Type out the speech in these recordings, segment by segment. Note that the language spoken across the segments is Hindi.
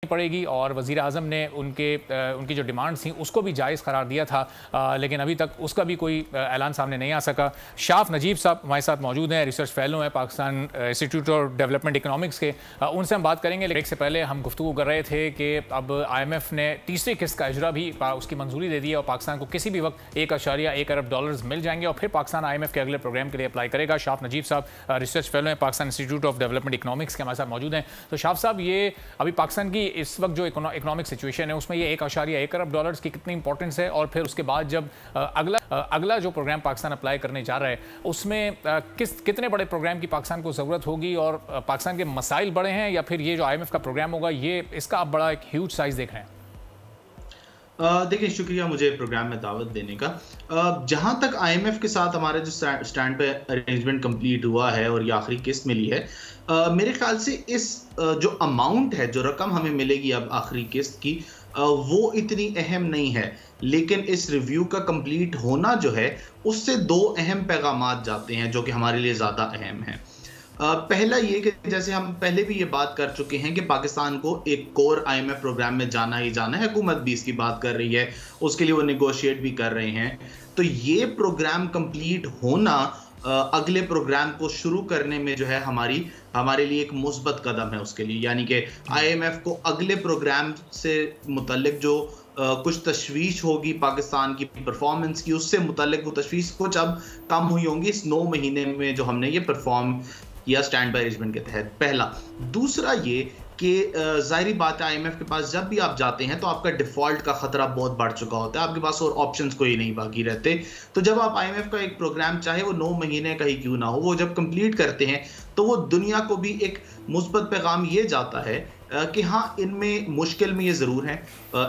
पड़ेगी और वज़ीर आज़म ने उनकी जो डिमांड्स थी उसको भी जायज़ करार दिया था, लेकिन अभी तक उसका भी कोई ऐलान सामने नहीं आ सका। शाफ नजीब साहब हमारे साथ मौजूद हैं, रिसर्च फेलो हैं Pakistan institute of development economics के। उनसे हम बात करेंगे, लेकिन एक से पहले हम गुफ्तगू कर रहे थे कि अब IMF ने तीसरी किस्त का इजरा भी उसकी मंजूरी दे दी है और पाकिस्तान को किसी भी वक्त $1.1 अरब मिल जाएंगे और फिर पाकिस्तान IMF के अगले प्रोग्राम के लिए अप्लाई करेगा। शाफ नजीब साहब रिसर्च फेलो हैं Pakistan institute of development economics के, हमारे साथ मौजूद हैं। तो शाफ साहब, ये अभी पाकिस्तान की इस वक्त जो इकोनॉमिक सिचुएशन है उसमें ये $1.1 अरब की कितनी इंपॉर्टेंस है, और फिर उसके बाद जब अगला जो प्रोग्राम पाकिस्तान अप्लाई करने जा रहा है उसमें कितने बड़े प्रोग्राम की पाकिस्तान को ज़रूरत होगी, और पाकिस्तान के मसाइल बड़े हैं या फिर ये जो IMF का प्रोग्राम होगा ये इसका आप बड़ा एक ह्यूज साइज देख रहे हैं? देखिए, शुक्रिया मुझे प्रोग्राम में दावत देने का। जहां तक IMF के साथ हमारा जो स्टैंड पे अरेंजमेंट कंप्लीट हुआ है और ये आखिरी किस्त मिली है, मेरे ख्याल से इस जो अमाउंट है, जो रकम हमें मिलेगी अब आखिरी किस्त की, वो इतनी अहम नहीं है। लेकिन इस रिव्यू का कंप्लीट होना जो है उससे दो अहम पैगामात जाते हैं जो कि हमारे लिए ज़्यादा अहम है। पहला ये कि जैसे हम पहले भी ये बात कर चुके हैं कि पाकिस्तान को एक कोर IMF प्रोग्राम में जाना ही जाना है। हुकूमत भी इसकी बात कर रही है, उसके लिए वो नेगोशिएट भी कर रहे हैं। तो ये प्रोग्राम कंप्लीट होना अगले प्रोग्राम को शुरू करने में जो है हमारे लिए एक मुस्बत कदम है उसके लिए। यानी कि IMF को अगले प्रोग्राम से मुतल्लिक जो कुछ तशवीश होगी पाकिस्तान की परफॉर्मेंस की, उससे मुतल्लिक वो तशवीश कुछ अब कम हुई होंगी इस 9 महीने में जो हमने ये परफॉर्म किया स्टैंड बाय अरेंजमेंट के तहत। पहला। दूसरा ये कि जाहिर बात है IMF के पास जब भी आप जाते हैं तो आपका डिफॉल्ट का खतरा बहुत बढ़ चुका होता है, आपके पास और ऑप्शंस कोई नहीं बाकी रहते। तो जब आप IMF का एक प्रोग्राम, चाहे वो 9 महीने का ही क्यों ना हो, वो जब कंप्लीट करते हैं तो वो दुनिया को भी एक मुस्बत पैगाम ये जाता है कि हाँ, इनमें मुश्किल में ये ज़रूर है,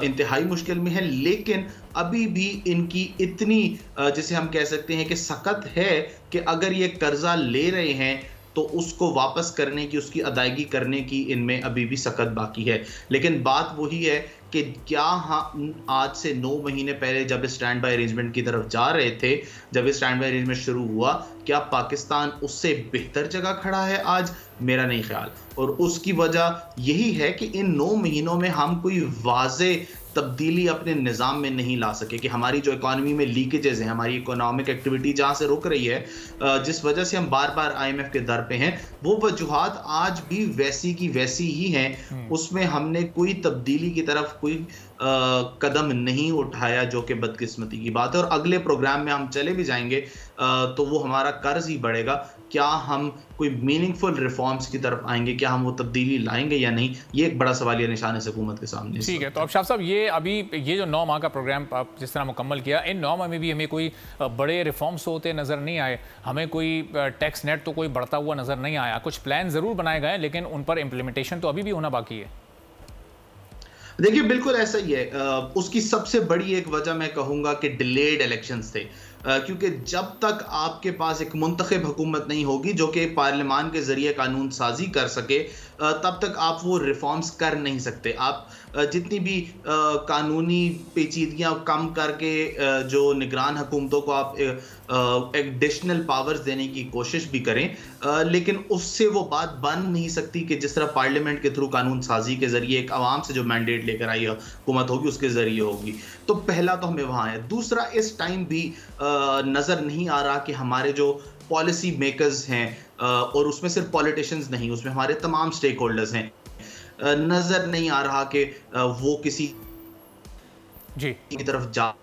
इंतहाई मुश्किल में है, लेकिन अभी भी इनकी इतनी जिसे हम कह सकते हैं कि सख्त है कि अगर ये कर्जा ले रहे हैं तो उसको वापस करने की, उसकी अदायगी करने की इनमें अभी भी सख्त बाकी है। लेकिन बात वही है कि क्या आज से 9 महीने पहले जब इस स्टैंड बाय अरेंजमेंट की तरफ जा रहे थे, जब इस स्टैंड बाय अरेंजमेंट शुरू हुआ, क्या पाकिस्तान उससे बेहतर जगह खड़ा है आज? मेरा नहीं ख्याल। और उसकी वजह यही है कि इन 9 महीनों में हम कोई वाज़े तब्दीली अपने निज़ाम में नहीं ला सके, कि हमारी जो इकॉनमी में लीकेजेस हैं, हमारी इकोनॉमिक एक्टिविटी जहाँ से रुक रही है, जिस वजह से हम बार बार IMF के दर पे हैं, वो वजूहात आज भी वैसी की वैसी ही हैं। उसमें हमने कोई तब्दीली की तरफ कोई कदम नहीं उठाया, जो कि बदकिस्मती की बात है। और अगले प्रोग्राम में हम चले भी जाएंगे तो वो हमारा कर्ज ही बढ़ेगा। क्या हम कोई मीनिंगफुल रिफॉर्म्स की तरफ आएंगे, क्या हम वो तब्दीली लाएंगे या नहीं, ये एक बड़ा सवालिया निशान है हुकूमत के सामने। ठीक है, तो अब शाह साहब, ये जो 9 माह का प्रोग्राम आप जिस तरह मुकम्मल किया, इन 9 माह में भी हमें कोई बड़े रिफॉर्म्स होते नज़र नहीं आए। हमें कोई टैक्स नेट तो कोई बढ़ता हुआ नज़र नहीं आया। कुछ प्लान ज़रूर बनाए गए लेकिन उन पर इम्प्लीमेंटेशन तो अभी भी होना बाकी है। देखिए, बिल्कुल ऐसा ही है। उसकी सबसे बड़ी एक वजह मैं कहूँगा कि डिलेड इलेक्शंस थे, क्योंकि जब तक आपके पास एक मुंतखब हुकूमत नहीं होगी जो कि पार्लियामान के ज़रिए कानून साजी कर सके, तब तक आप वो रिफॉर्म्स कर नहीं सकते। आप जितनी भी कानूनी पेचीदगियाँ कम करके जो निगरान हुकूमतों को आप एडिशनल पावर्स देने की कोशिश भी करें, लेकिन उससे वो बात बन नहीं सकती कि जिस तरह पार्लियामेंट के थ्रू कानून साजी के ज़रिए एक आवाम से जो मैंडेट लेकर आई हुकूमत होगी उसके ज़रिए होगी। तो पहला तो हमें वहाँ है। दूसरा, इस टाइम भी नज़र नहीं आ रहा कि हमारे जो पॉलिसी मेकर्स हैं, और उसमें सिर्फ पॉलिटिशियंस नहीं, उसमें हमारे तमाम स्टेक होल्डर्स हैं, नज़र नहीं आ रहा कि वो किसी की तरफ जा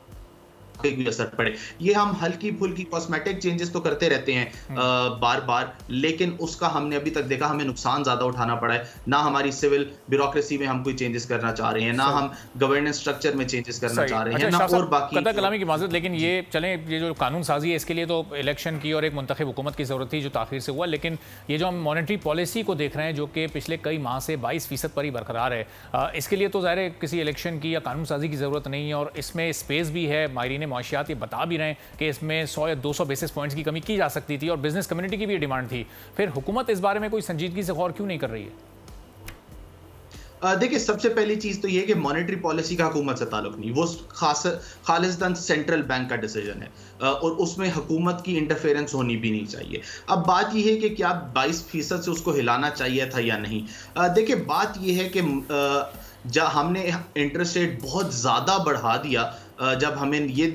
कोई असर पड़े। ये हम हल्की फुल्की कॉस्मेटिक चेंजेस तो करते रहते हैं बार बार, लेकिन उसका हमने अभी तक देखा हमें नुकसान ज्यादा उठाना पड़ा है। ना हमारी सिविल ब्यूरोक्रेसी में हम कोई चेंजेस करना चाह रहे हैं, ना हम गवर्नेंस स्ट्रक्चर में चेंजेस करना चाह रहे हैं, ना और बाकी कलामी की माजरत। लेकिन ये चलें, ये जो कानून साजी है इसके लिए तो इलेक्शन की और एक मुंतखब हुकूमत की ज़रूरत थी जो ताखीर से हुआ। लेकिन ये जो हम मॉनेटरी पॉलिसी को देख रहे हैं जो कि पिछले कई माह से 22% पर ही बरकरार है, इसके लिए तो ज़ाहिर है किसी इलेक्शन की या कानून साजी की ज़रूरत नहीं है, और इसमें स्पेस भी है। माहिरीन माशियात ये बता भी रहे हैं कि इसमें 100 या 200 बेसिस पॉइंट्स की कमी की जा सकती थी और बिजनेस कम्युनिटी की भी डिमांड थी। फिर हुकूमत इस बारे में कोई संजीदगी से गौर क्यों नहीं कर रही है? देखिए, सबसे पहली चीज तो ये कि मॉनेटरी पॉलिसी का हुकूमत से ताल्लुक नहीं, वो खालिस्तान सेंट्रल बैंक का डिसीजन है, और उसमें हुकूमत की इंटरफेरेंस होनी भी नहीं चाहिए। अब बात यह है कि क्या 22% से उसको हिलाना चाहिए था या नहीं। देखिए, बात यह है कि जब हमने इंटरेस्ट रेट बहुत ज़्यादा बढ़ा दिया, जब हमें ये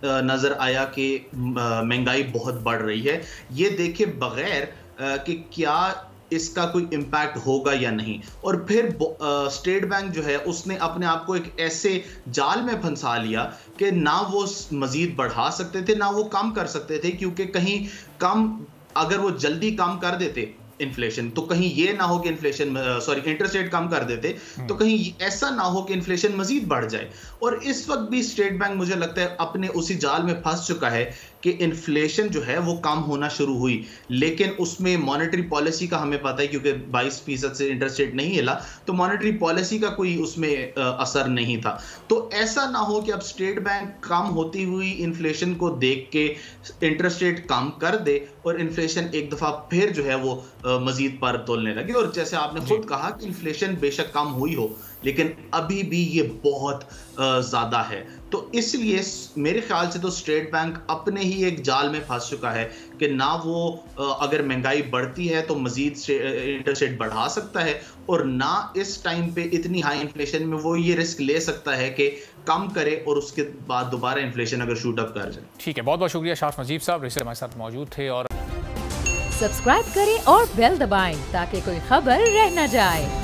नज़र आया कि महंगाई बहुत बढ़ रही है, ये देखे बगैर कि क्या इसका कोई इम्पैक्ट होगा या नहीं, और फिर स्टेट बैंक जो है उसने अपने आप को एक ऐसे जाल में फंसा लिया कि ना वो मजीद बढ़ा सकते थे ना वो कम कर सकते थे, क्योंकि कहीं कम अगर वो जल्दी कम कर देते इन्फ्लेशन, तो कहीं ये ना हो कि इंटरेस्ट रेट कम कर देते तो कहीं ऐसा ना हो कि इन्फ्लेशन मजीद बढ़ जाए। और इस वक्त भी स्टेट बैंक मुझे लगता है अपने उसी जाल में फंस चुका है कि इन्फ्लेशन जो है वो कम होना शुरू हुई, लेकिन उसमें मॉनेटरी पॉलिसी का हमें पता है, क्योंकि 22% से इंटरेस्ट रेट नहीं हिला, तो मॉनेटरी पॉलिसी का कोई उसमें असर नहीं था। तो ऐसा ना हो कि अब स्टेट बैंक कम होती हुई इन्फ्लेशन को देख के इंटरेस्ट रेट कम कर दे और इन्फ्लेशन एक दफा फिर जो है वो मजीद पर तोलने लगे। और जैसे आपने खुद कहा कि इन्फ्लेशन बेशक कम हुई हो, लेकिन अभी भी ये बहुत ज्यादा है। तो इसलिए मेरे ख्याल से तो स्टेट बैंक अपने ही एक जाल में फंस चुका है कि ना वो अगर महंगाई बढ़ती है तो मजीद इंटरेस्ट रेट बढ़ा सकता है, और ना इस टाइम पे इतनी हाई इन्फ्लेशन में वो ये रिस्क ले सकता है कि कम करे और उसके बाद दोबारा इन्फ्लेशन अगर शूट अप कर जाए। ठीक है, बहुत बहुत शुक्रिया शाफ नजीब साहब, रिसर्च हमारे साथ मौजूद थे। और सब्सक्राइब करें और बेल दबाएं ताकि कोई खबर रह न जाए।